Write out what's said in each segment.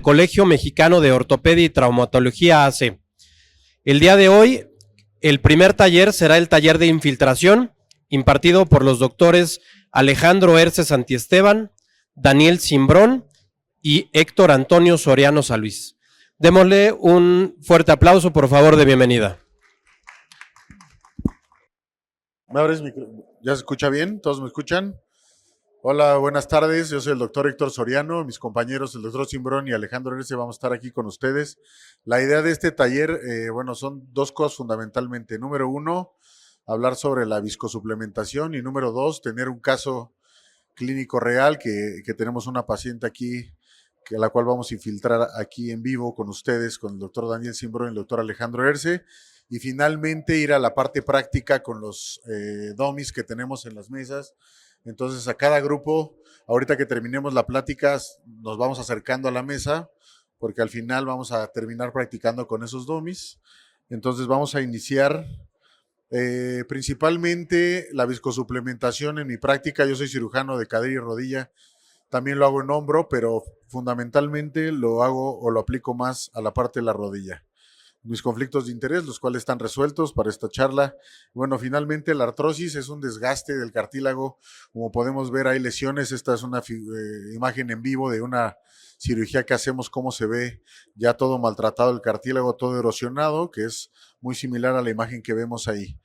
del Colegio Mexicano de Ortopedia y Traumatología AC. El día de hoy, el primer taller será el taller de infiltración, impartido por los doctores Alejandro Herce Santiesteban, Daniel Cimbrón y Héctor Antonio Soriano Salvis. Démosle un fuerte aplauso, por favor, de bienvenida. ¿Ya se escucha bien? ¿Todos me escuchan? Hola, buenas tardes. Yo soy el doctor Héctor Soriano. Mis compañeros, el doctor Cimbrón y Alejandro Herce, vamos a estar aquí con ustedes. La idea de este taller, son dos cosas fundamentalmente. Número uno, hablar sobre la viscosuplementación y número dos, tener un caso clínico real que tenemos una paciente aquí, a la cual vamos a infiltrar aquí en vivo con ustedes, con el doctor Daniel Cimbrón y el doctor Alejandro Herce. Y finalmente ir a la parte práctica con los dummies que tenemos en las mesas. Entonces a cada grupo, ahorita que terminemos la plática, nos vamos acercando a la mesa, porque al final vamos a terminar practicando con esos dummies. Entonces vamos a iniciar principalmente la viscosuplementación. En mi práctica, yo soy cirujano de cadera y rodilla, también lo hago en hombro, pero fundamentalmente lo hago o lo aplico más a la parte de la rodilla. Mis conflictos de interés, los cuales están resueltos para esta charla. Bueno, finalmente la artrosis es un desgaste del cartílago. Como podemos ver, hay lesiones. Esta es una imagen en vivo de una cirugía que hacemos, cómo se ve ya todo maltratado el cartílago, todo erosionado, que es muy similar a la imagen que vemos ahí.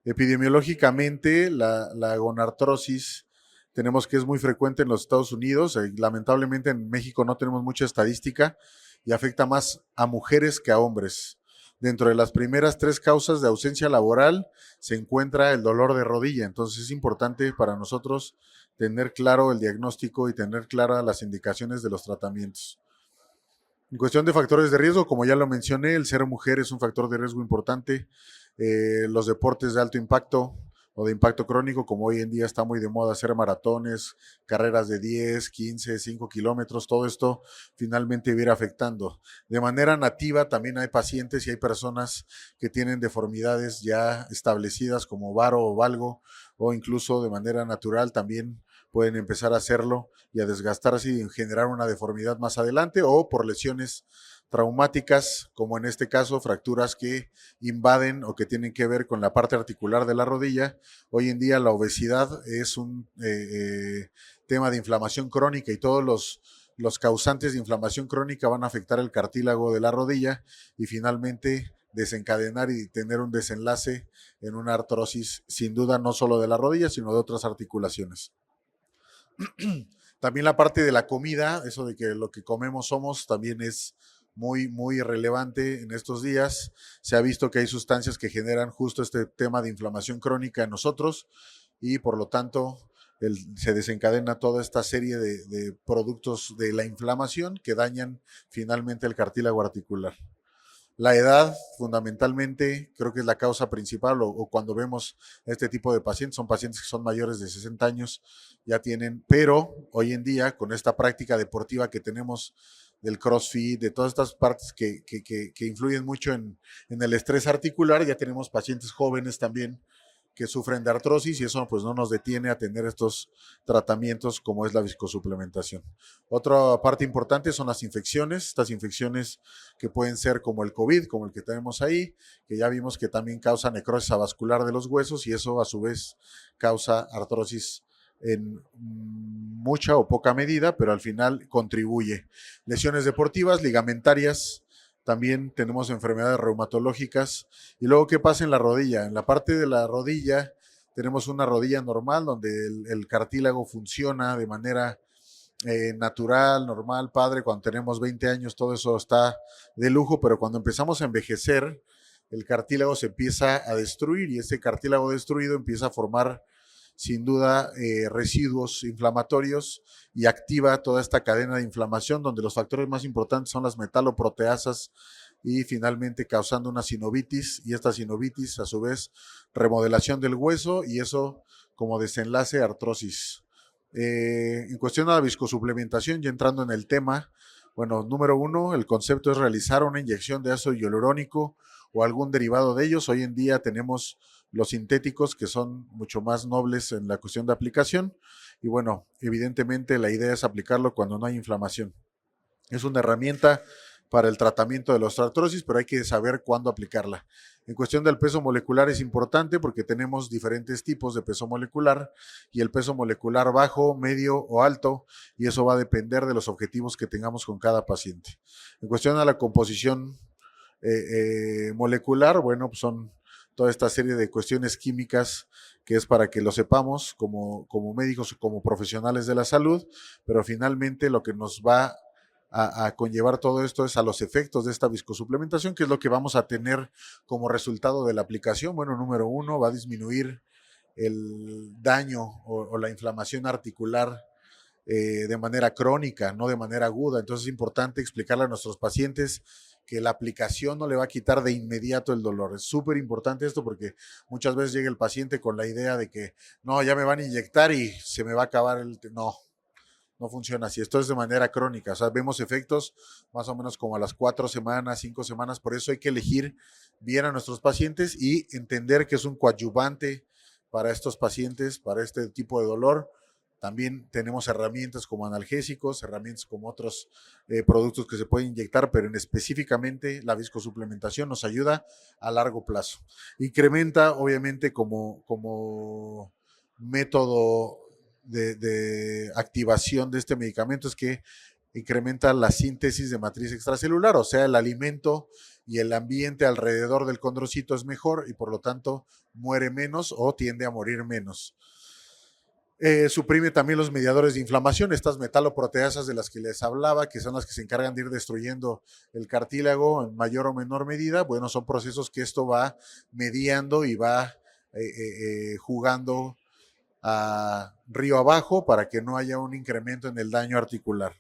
Epidemiológicamente, la gonartrosis tenemos que es muy frecuente en los Estados Unidos. Lamentablemente en México no tenemos mucha estadística y afecta más a mujeres que a hombres. Dentro de las primeras 3 causas de ausencia laboral se encuentra el dolor de rodilla. Entonces es importante para nosotros tener claro el diagnóstico y tener claras las indicaciones de los tratamientos. En cuestión de factores de riesgo, como ya lo mencioné, el ser mujer es un factor de riesgo importante. Los deportes de alto impacto o de impacto crónico, como hoy en día está muy de moda hacer maratones, carreras de 10, 15, 5 kilómetros, todo esto finalmente va a ir afectando. De manera nativa también hay pacientes y hay personas que tienen deformidades ya establecidas como varo o valgo, o incluso de manera natural también pueden empezar a hacerlo y a desgastarse y generar una deformidad más adelante, o por lesiones traumáticas, como en este caso fracturas que invaden o que tienen que ver con la parte articular de la rodilla. Hoy en día la obesidad es un tema de inflamación crónica y todos los causantes de inflamación crónica van a afectar el cartílago de la rodilla y finalmente desencadenar y tener un desenlace en una artrosis, sin duda no solo de la rodilla, sino de otras articulaciones. También la parte de la comida, eso de que lo que comemos somos, también es muy relevante en estos días. Se ha visto que hay sustancias que generan justo este tema de inflamación crónica en nosotros y por lo tanto se desencadena toda esta serie de productos de la inflamación que dañan finalmente el cartílago articular. La edad, fundamentalmente, creo que es la causa principal, o cuando vemos este tipo de pacientes, son pacientes que son mayores de 60 años, ya tienen, pero hoy en día, con esta práctica deportiva que tenemos del CrossFit, de todas estas partes que influyen mucho en el estrés articular, ya tenemos pacientes jóvenes también que sufren de artrosis y eso pues no nos detiene a tener estos tratamientos como es la viscosuplementación. Otra parte importante son las infecciones, estas infecciones que pueden ser como el COVID, como el que tenemos ahí, que ya vimos que también causa necrosis avascular de los huesos y eso a su vez causa artrosis en mucha o poca medida, pero al final contribuye. Lesiones deportivas, ligamentarias, también tenemos enfermedades reumatológicas. Y luego, ¿qué pasa en la rodilla? En la parte de la rodilla tenemos una rodilla normal donde el cartílago funciona de manera natural, normal, padre. Cuando tenemos 20 años todo eso está de lujo, pero cuando empezamos a envejecer, el cartílago se empieza a destruir y ese cartílago destruido empieza a formar sin duda residuos inflamatorios y activa toda esta cadena de inflamación donde los factores más importantes son las metaloproteasas y finalmente causando una sinovitis y esta sinovitis a su vez remodelación del hueso y eso como desenlace artrosis. En cuestión de la viscosuplementación, ya entrando en el tema, bueno, número uno, el concepto es realizar una inyección de ácido hialurónico o algún derivado de ellos. Hoy en día tenemos los sintéticos que son mucho más nobles en la cuestión de aplicación y bueno, evidentemente la idea es aplicarlo cuando no hay inflamación. Es una herramienta para el tratamiento de la osteoartrosis, pero hay que saber cuándo aplicarla. En cuestión del peso molecular es importante porque tenemos diferentes tipos de peso molecular y el peso molecular bajo, medio o alto, y eso va a depender de los objetivos que tengamos con cada paciente. En cuestión de la composición molecular, bueno, pues son toda esta serie de cuestiones químicas que es para que lo sepamos como médicos o como profesionales de la salud, pero finalmente lo que nos va a conllevar todo esto es a los efectos de esta viscosuplementación, que es lo que vamos a tener como resultado de la aplicación. Bueno, número uno, va a disminuir el daño o la inflamación articular de manera crónica, no de manera aguda. Entonces es importante explicarle a nuestros pacientes que la aplicación no le va a quitar de inmediato el dolor. Es súper importante esto porque muchas veces llega el paciente con la idea de que no, ya me van a inyectar y se me va a acabar el... No, no funciona así. Esto es de manera crónica. O sea, vemos efectos más o menos como a las 4 semanas, 5 semanas. Por eso hay que elegir bien a nuestros pacientes y entender que es un coadyuvante para estos pacientes, para este tipo de dolor. También tenemos herramientas como analgésicos, herramientas como otros productos que se pueden inyectar, pero en específicamente la viscosuplementación nos ayuda a largo plazo. Incrementa, obviamente, como método de activación de este medicamento es que incrementa la síntesis de matriz extracelular, o sea, el alimento y el ambiente alrededor del condrocito es mejor y por lo tanto muere menos o tiende a morir menos. Suprime también los mediadores de inflamación, estas metaloproteasas de las que les hablaba, que son las que se encargan de ir destruyendo el cartílago en mayor o menor medida. Bueno, son procesos que esto va mediando y va jugando a río abajo para que no haya un incremento en el daño articular.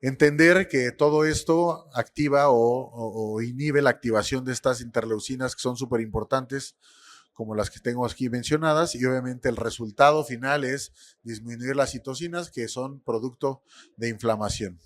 Entender que todo esto activa o inhibe la activación de estas interleucinas que son súper importantes, como las que tengo aquí mencionadas, y obviamente el resultado final es disminuir las citocinas, que son producto de inflamación.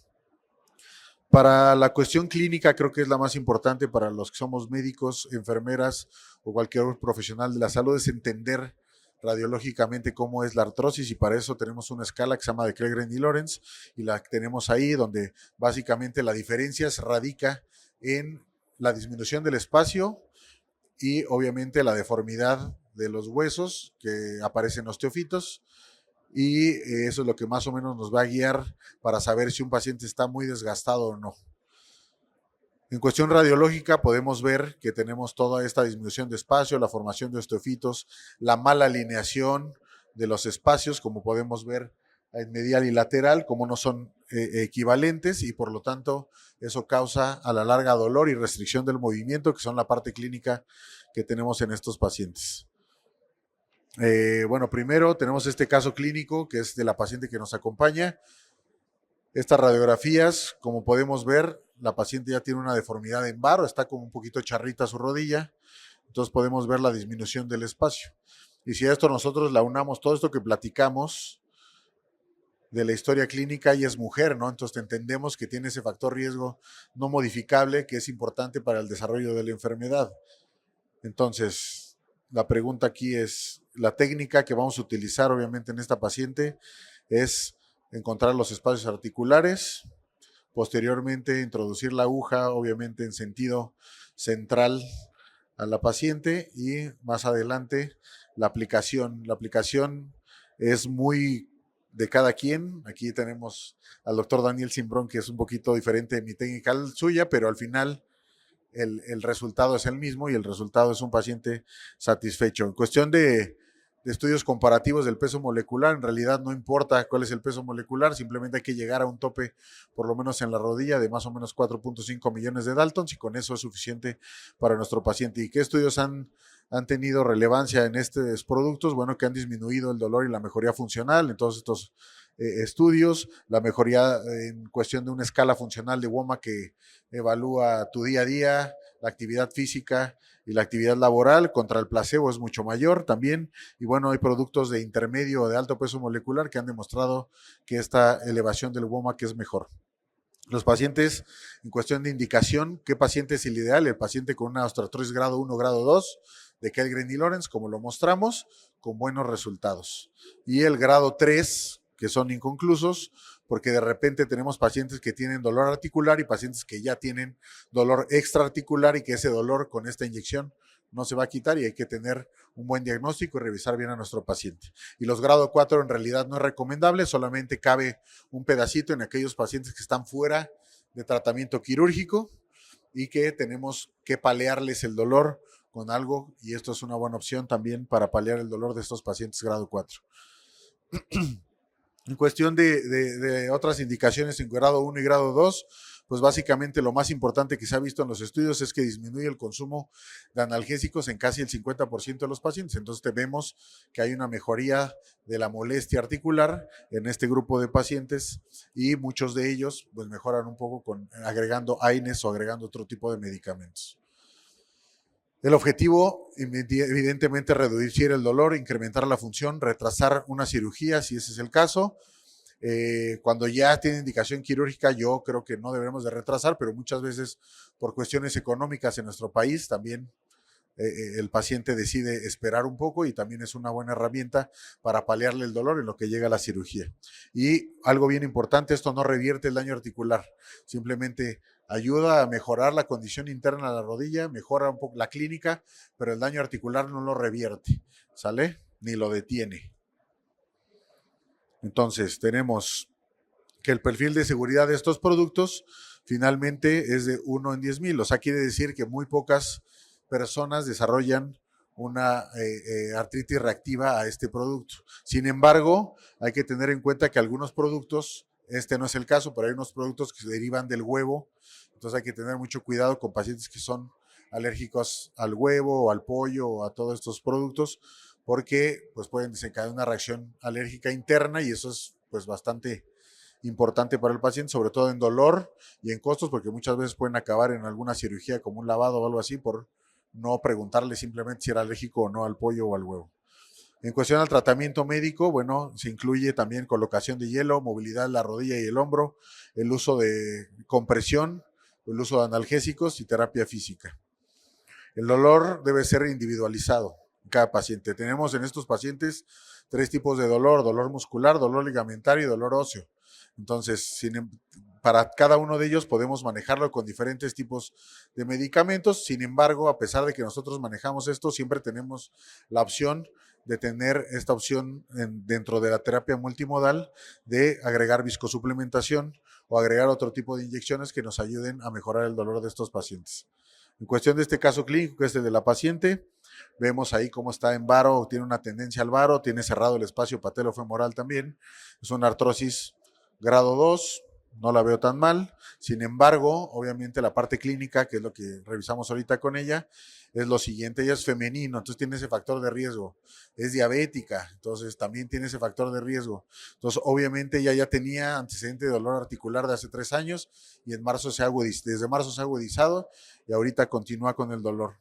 Para la cuestión clínica, creo que es la más importante para los que somos médicos, enfermeras o cualquier profesional de la salud, es entender radiológicamente cómo es la artrosis, y para eso tenemos una escala que se llama de Kregren y Lorenz, y la tenemos ahí donde básicamente la diferencia se radica en la disminución del espacio y obviamente la deformidad de los huesos que aparecen osteofitos, y eso es lo que más o menos nos va a guiar para saber si un paciente está muy desgastado o no. En cuestión radiológica podemos ver que tenemos toda esta disminución de espacio, la formación de osteofitos, la mala alineación de los espacios, como podemos ver en medial y lateral, como no son equivalentes, y por lo tanto eso causa a la larga dolor y restricción del movimiento, que son la parte clínica que tenemos en estos pacientes. Bueno, primero tenemos este caso clínico que es de la paciente que nos acompaña. Estas radiografías, como podemos ver, la paciente ya tiene una deformidad en varo, está como un poquito charrita su rodilla, entonces podemos ver la disminución del espacio. Y si a esto nosotros la unamos todo esto que platicamos de la historia clínica, y es mujer, ¿no? Entonces entendemos que tiene ese factor riesgo no modificable que es importante para el desarrollo de la enfermedad. Entonces, la pregunta aquí es, la técnica que vamos a utilizar obviamente en esta paciente es encontrar los espacios articulares, posteriormente introducir la aguja obviamente en sentido central a la paciente, y más adelante la aplicación. La aplicación es muy de cada quien. Aquí tenemos al doctor Daniel Simbrón, que es un poquito diferente de mi técnica suya, pero al final el resultado es el mismo y el resultado es un paciente satisfecho. En cuestión de estudios comparativos del peso molecular, en realidad no importa cuál es el peso molecular, simplemente hay que llegar a un tope, por lo menos en la rodilla, de más o menos 4.5 millones de Daltons, y con eso es suficiente para nuestro paciente. ¿Y qué estudios han tenido relevancia en estos productos? Bueno, que han disminuido el dolor y la mejoría funcional en todos estos estudios, la mejoría en cuestión de una escala funcional de WOMA que evalúa tu día a día, la actividad física y la actividad laboral contra el placebo es mucho mayor también. Y bueno, hay productos de intermedio o de alto peso molecular que han demostrado que esta elevación del WOMAC es mejor. Los pacientes, en cuestión de indicación, ¿qué paciente es el ideal? El paciente con una osteoartrosis grado 1, grado 2, de Kegren y Lorenz, como lo mostramos, con buenos resultados. Y el grado 3, que son inconclusos, porque de repente tenemos pacientes que tienen dolor articular y pacientes que ya tienen dolor extraarticular y que ese dolor con esta inyección no se va a quitar y hay que tener un buen diagnóstico y revisar bien a nuestro paciente. Y los grado 4 en realidad no es recomendable, solamente cabe un pedacito en aquellos pacientes que están fuera de tratamiento quirúrgico y que tenemos que paliarles el dolor con algo, y esto es una buena opción también para paliar el dolor de estos pacientes grado 4. En cuestión de otras indicaciones en grado 1 y grado 2, pues básicamente lo más importante que se ha visto en los estudios es que disminuye el consumo de analgésicos en casi el 50% de los pacientes. Entonces vemos que hay una mejoría de la molestia articular en este grupo de pacientes y muchos de ellos pues mejoran un poco agregando AINES o agregando otro tipo de medicamentos. El objetivo, evidentemente, es reducir el dolor, incrementar la función, retrasar una cirugía, si ese es el caso. Cuando ya tiene indicación quirúrgica, yo creo que no deberemos de retrasar, pero muchas veces por cuestiones económicas en nuestro país también el paciente decide esperar un poco y también es una buena herramienta para paliarle el dolor en lo que llega a la cirugía. Y algo bien importante, esto no revierte el daño articular, simplemente ayuda a mejorar la condición interna de la rodilla, mejora un poco la clínica, pero el daño articular no lo revierte, ¿sale? Ni lo detiene. Entonces, tenemos que el perfil de seguridad de estos productos finalmente es de 1 en 10,000. O sea, quiere decir que muy pocas personas desarrollan una artritis reactiva a este producto. Sin embargo, hay que tener en cuenta que algunos productos, este no es el caso, pero hay unos productos que se derivan del huevo. Entonces hay que tener mucho cuidado con pacientes que son alérgicos al huevo o al pollo o a todos estos productos, porque pues pueden desencadenar una reacción alérgica interna y eso es pues bastante importante para el paciente, sobre todo en dolor y en costos, porque muchas veces pueden acabar en alguna cirugía como un lavado o algo así por no preguntarle simplemente si era alérgico o no al pollo o al huevo. En cuestión al tratamiento médico, bueno, se incluye también colocación de hielo, movilidad de la rodilla y el hombro, el uso de compresión, el uso de analgésicos y terapia física. El dolor debe ser individualizado en cada paciente. Tenemos en estos pacientes 3 tipos de dolor: dolor muscular, dolor ligamentario y dolor óseo. Entonces, para cada uno de ellos podemos manejarlo con diferentes tipos de medicamentos. Sin embargo, a pesar de que nosotros manejamos esto, siempre tenemos la opción de tener esta opción dentro de la terapia multimodal de agregar viscosuplementación o agregar otro tipo de inyecciones que nos ayuden a mejorar el dolor de estos pacientes. En cuestión de este caso clínico, que es el de la paciente, vemos ahí cómo está en varo, tiene una tendencia al varo, tiene cerrado el espacio patelofemoral también, es una artrosis grado 2, no la veo tan mal. Sin embargo, obviamente la parte clínica, que es lo que revisamos ahorita con ella, es lo siguiente: ella es femenino, entonces tiene ese factor de riesgo, es diabética, entonces también tiene ese factor de riesgo. Entonces, obviamente ella ya tenía antecedente de dolor articular de hace 3 años y desde marzo se ha agudizado y ahorita continúa con el dolor.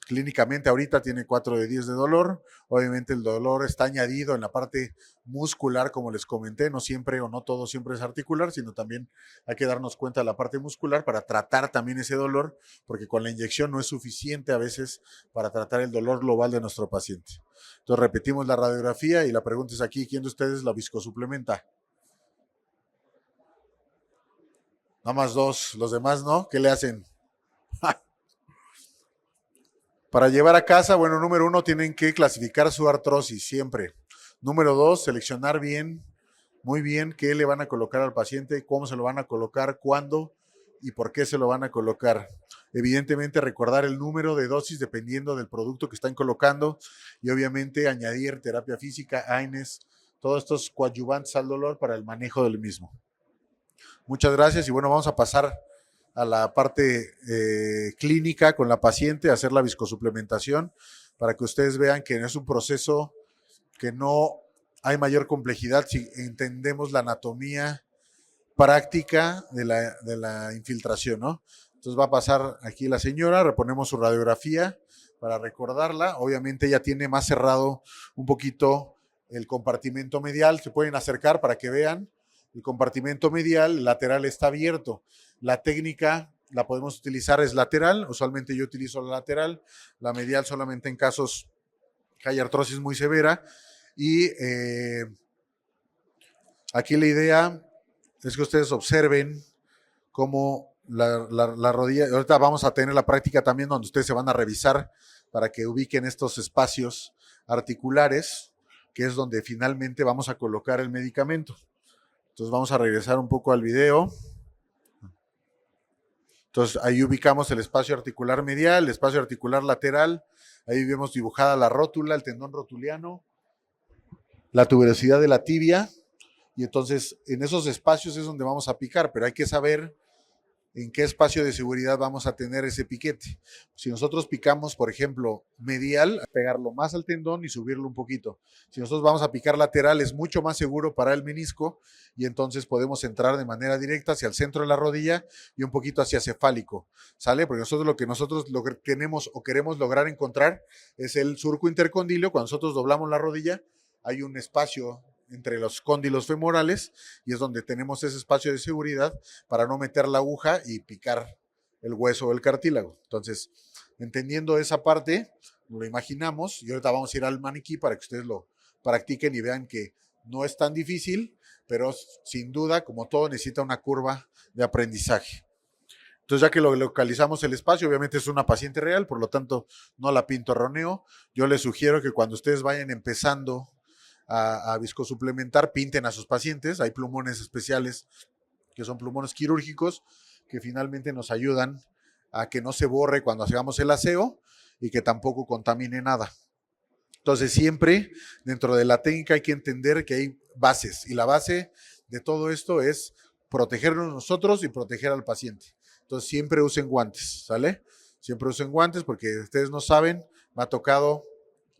Clínicamente ahorita tiene 4 de 10 de dolor. Obviamente el dolor está añadido en la parte muscular, como les comenté, no siempre o no todo siempre es articular, sino también hay que darnos cuenta de la parte muscular para tratar también ese dolor, porque con la inyección no es suficiente a veces para tratar el dolor global de nuestro paciente. Entonces repetimos la radiografía y la pregunta es aquí: ¿quién de ustedes la viscosuplementa? Nada más 2, los demás no. ¿Qué le hacen? Para llevar a casa, bueno, número 1, tienen que clasificar su artrosis siempre. Número 2, seleccionar bien, muy bien, qué le van a colocar al paciente, cómo se lo van a colocar, cuándo y por qué se lo van a colocar. Evidentemente, recordar el número de dosis dependiendo del producto que están colocando y obviamente añadir terapia física, AINES, todos estos coadyuvantes al dolor para el manejo del mismo. Muchas gracias y bueno, vamos a pasar a la parte clínica con la paciente, hacer la viscosuplementación para que ustedes vean que es un proceso que no hay mayor complejidad si entendemos la anatomía práctica de la infiltración, ¿no? Entonces va a pasar aquí la señora, reponemos su radiografía para recordarla. Obviamente ella tiene más cerrado un poquito el compartimento medial, se pueden acercar para que vean. El compartimento medial, el lateral está abierto. La técnica la podemos utilizar es lateral, usualmente yo utilizo la lateral, la medial solamente en casos que hay artrosis muy severa. Y aquí la idea es que ustedes observen cómo la rodilla, ahorita vamos a tener la práctica también donde ustedes se van a revisar para que ubiquen estos espacios articulares, que es donde finalmente vamos a colocar el medicamento. Entonces vamos a regresar un poco al video. Entonces ahí ubicamos el espacio articular medial, el espacio articular lateral, ahí vemos dibujada la rótula, el tendón rotuliano, la tuberosidad de la tibia, y entonces en esos espacios es donde vamos a picar, pero hay que saber en qué espacio de seguridad vamos a tener ese piquete. Si nosotros picamos, por ejemplo, medial, pegarlo más al tendón y subirlo un poquito. Si nosotros vamos a picar lateral, es mucho más seguro para el menisco y entonces podemos entrar de manera directa hacia el centro de la rodilla y un poquito hacia cefálico, ¿sale? Porque nosotros lo que tenemos o queremos lograr encontrar es el surco intercondilio. Cuando nosotros doblamos la rodilla, hay un espacio entre los cóndilos femorales y es donde tenemos ese espacio de seguridad para no meter la aguja y picar el hueso o el cartílago. Entonces, entendiendo esa parte, lo imaginamos y ahorita vamos a ir al maniquí para que ustedes lo practiquen y vean que no es tan difícil, pero sin duda, como todo, necesita una curva de aprendizaje. Entonces, ya que lo localizamos el espacio, obviamente es una paciente real, por lo tanto, no la pinto erróneo. Yo les sugiero que cuando ustedes vayan empezando a viscosuplementar, pinten a sus pacientes. Hay plumones especiales que son plumones quirúrgicos que finalmente nos ayudan a que no se borre cuando hagamos el aseo y que tampoco contamine nada. Entonces siempre dentro de la técnica hay que entender que hay bases y la base de todo esto es protegernos nosotros y proteger al paciente. Entonces siempre usen guantes, ¿sale? Siempre usen guantes porque ustedes no saben, me ha tocado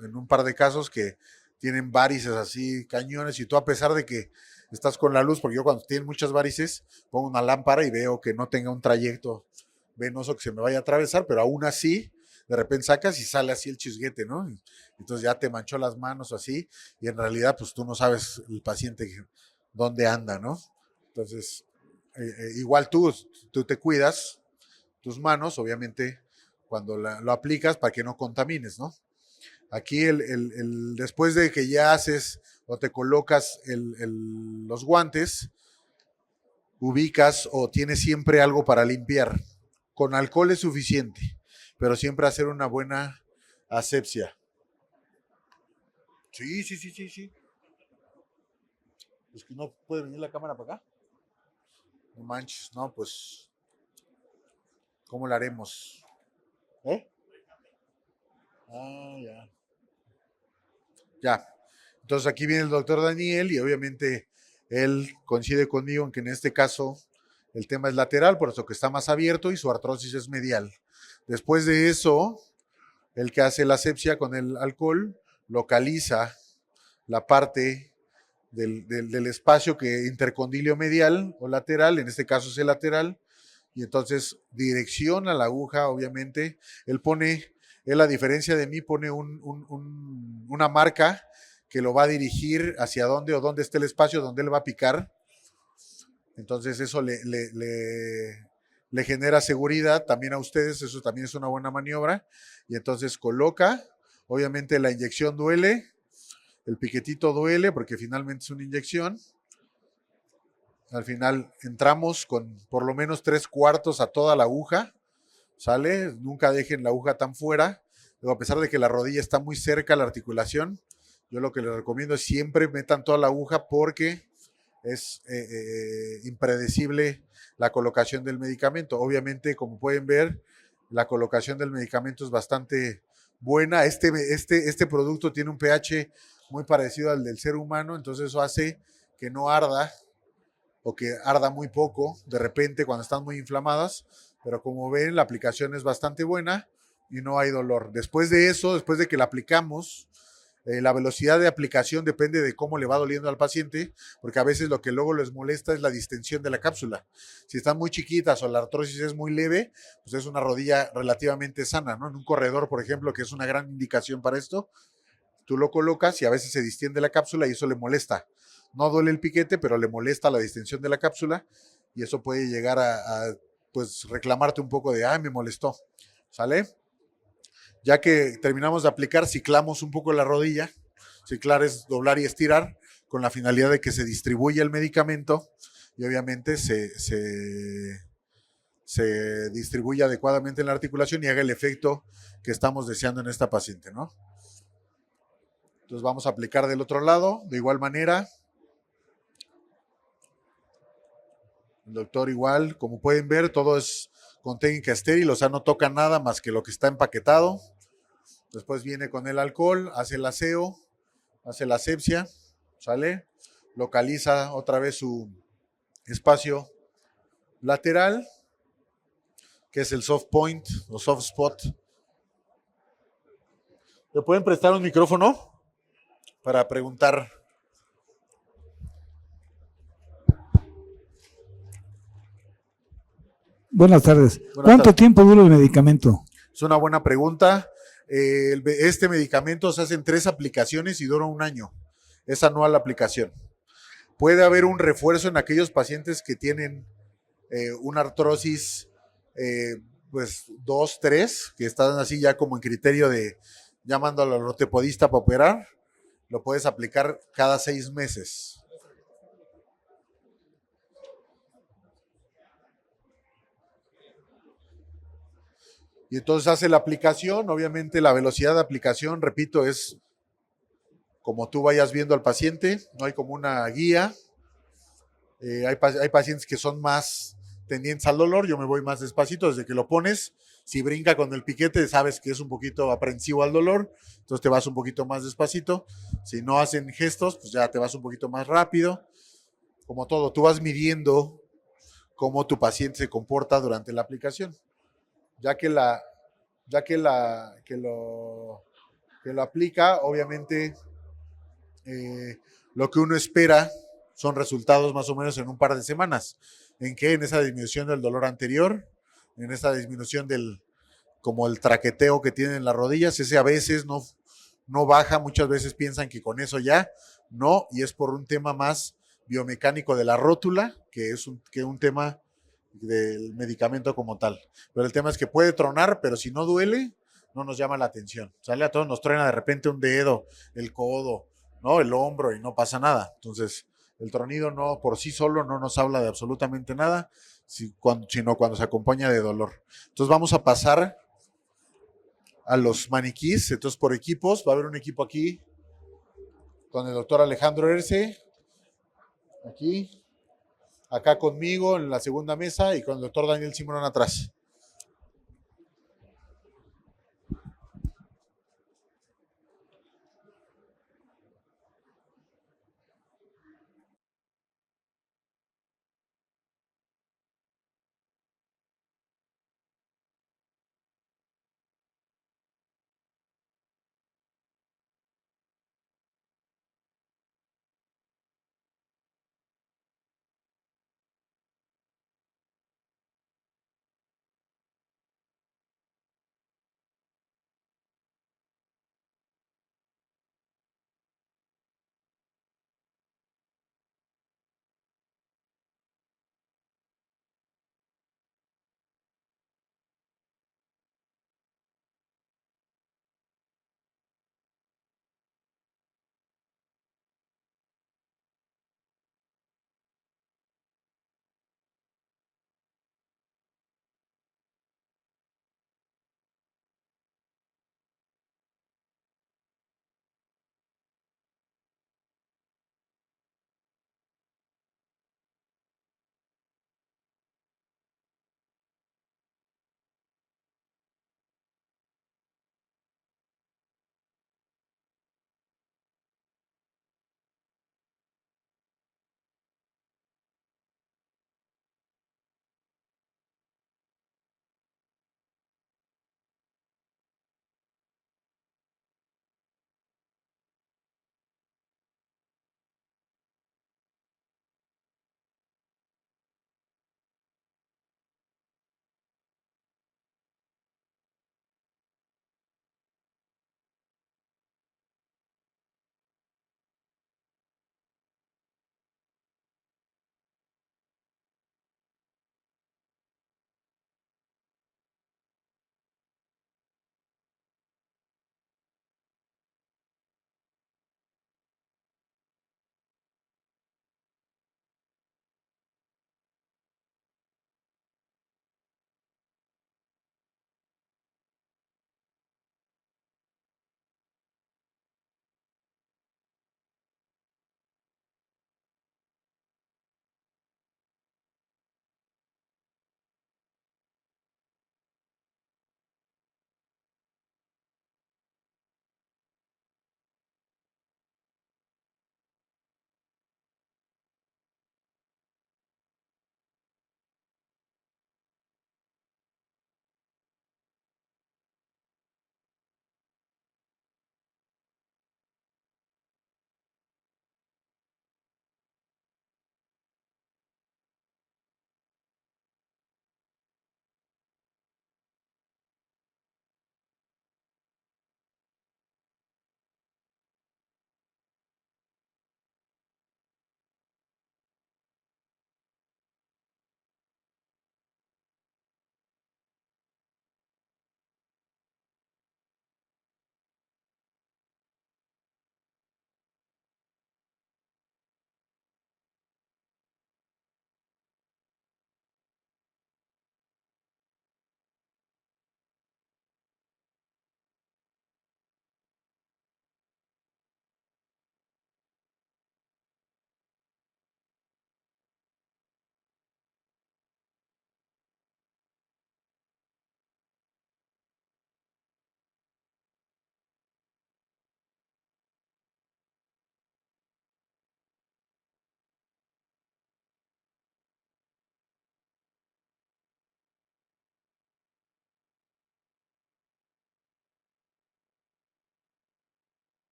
en un par de casos que tienen varices así, cañones, y tú a pesar de que estás con la luz, porque yo cuando tienen muchas varices, pongo una lámpara y veo que no tenga un trayecto venoso que se me vaya a atravesar, pero aún así, de repente sacas y sale así el chisguete, ¿no? Entonces ya te manchó las manos o así, y en realidad pues tú no sabes el paciente dónde anda, ¿no? Entonces, igual tú te cuidas tus manos, obviamente, cuando lo aplicas para que no contamines, ¿no? Aquí después de que ya haces o te colocas los guantes, ubicas o tienes siempre algo para limpiar. Con alcohol es suficiente, pero siempre hacer una buena asepsia. Sí. Es que no puede venir la cámara para acá. No manches, no, pues, ¿cómo lo haremos? ¿Eh? Ah, ya. Ya. Entonces aquí viene el doctor Daniel y obviamente él coincide conmigo en que en este caso el tema es lateral, por eso que está más abierto y su artrosis es medial. Después de eso, el que hace la asepsia con el alcohol localiza la parte del espacio que intercondilio medial o lateral, en este caso es el lateral, y entonces direcciona la aguja, obviamente. Él a diferencia de mí, pone una marca que lo va a dirigir hacia dónde o dónde esté el espacio donde él va a picar. Entonces eso le genera seguridad también a ustedes, eso también es una buena maniobra. Y entonces coloca, obviamente la inyección duele, el piquetito duele porque finalmente es una inyección. Al final entramos con por lo menos 3/4 a toda la aguja, ¿sale? Nunca dejen la aguja tan fuera. Luego, a pesar de que la rodilla está muy cerca a la articulación, yo lo que les recomiendo es siempre metan toda la aguja porque es impredecible la colocación del medicamento. Obviamente, como pueden ver, la colocación del medicamento es bastante buena. Este producto tiene un pH muy parecido al del ser humano, entonces eso hace que no arda o que arda muy poco de repente cuando están muy inflamadas, pero como ven la aplicación es bastante buena y no hay dolor. Después de eso, después de que la aplicamos, la velocidad de aplicación depende de cómo le va doliendo al paciente, porque a veces lo que luego les molesta es la distensión de la cápsula. Si están muy chiquitas o la artrosis es muy leve, pues es una rodilla relativamente sana, ¿no? En un corredor, por ejemplo, que es una gran indicación para esto, tú lo colocas y a veces se distiende la cápsula y eso le molesta. No duele el piquete, pero le molesta la distensión de la cápsula y eso puede llegar pues reclamarte un poco de, me molestó, ¿sale? Ya que terminamos de aplicar, ciclamos un poco la rodilla. Ciclar es doblar y estirar con la finalidad de que se distribuya el medicamento y obviamente se distribuye adecuadamente en la articulación y haga el efecto que estamos deseando en esta paciente, ¿no? Entonces vamos a aplicar del otro lado, de igual manera. El doctor igual, como pueden ver, todo es con técnica estéril, o sea, no toca nada más que lo que está empaquetado. Después viene con el alcohol, hace el aseo, hace la asepsia, ¿sale? Localiza otra vez su espacio lateral, que es el soft point o soft spot. ¿Le pueden prestar un micrófono para preguntar? Buenas tardes. Buenas ¿Cuánto tardes. tiempo dura el medicamento? Es una buena pregunta. Este medicamento se hace en 3 aplicaciones y dura 1 año. Es anual la aplicación. Puede haber un refuerzo en aquellos pacientes que tienen una artrosis, pues 2, 3, que están así ya como en criterio de llamando al ortopedista para operar. Lo puedes aplicar cada 6 meses. Y entonces hace la aplicación, obviamente la velocidad de aplicación, repito, es como tú vayas viendo al paciente, no hay como una guía. Hay pacientes que son más tendientes al dolor, yo me voy más despacito desde que lo pones. Si brinca con el piquete, sabes que es un poquito aprensivo al dolor, entonces te vas un poquito más despacito. Si no hacen gestos, pues ya te vas un poquito más rápido. Como todo, tú vas midiendo cómo tu paciente se comporta durante la aplicación. Ya que lo aplica, obviamente lo que uno espera son resultados más o menos en un par de semanas. ¿En qué? En esa disminución del dolor anterior, en esa disminución como el traqueteo que tienen en las rodillas, ese a veces no baja, muchas veces piensan que con eso ya, no, y es por un tema más biomecánico de la rótula, que es un tema del medicamento como tal. Pero el tema es que puede tronar, pero si no duele, no nos llama la atención. ¿Sale? A todos nos truena de repente un dedo, el codo, ¿no? El hombro y no pasa nada. Entonces, el tronido no por sí solo no nos habla de absolutamente nada, sino cuando se acompaña de dolor. Entonces vamos a pasar a los maniquís. Entonces, por equipos, va a haber un equipo aquí con el doctor Alejandro Erce, aquí, acá conmigo en la segunda mesa y con el doctor Daniel Simón atrás.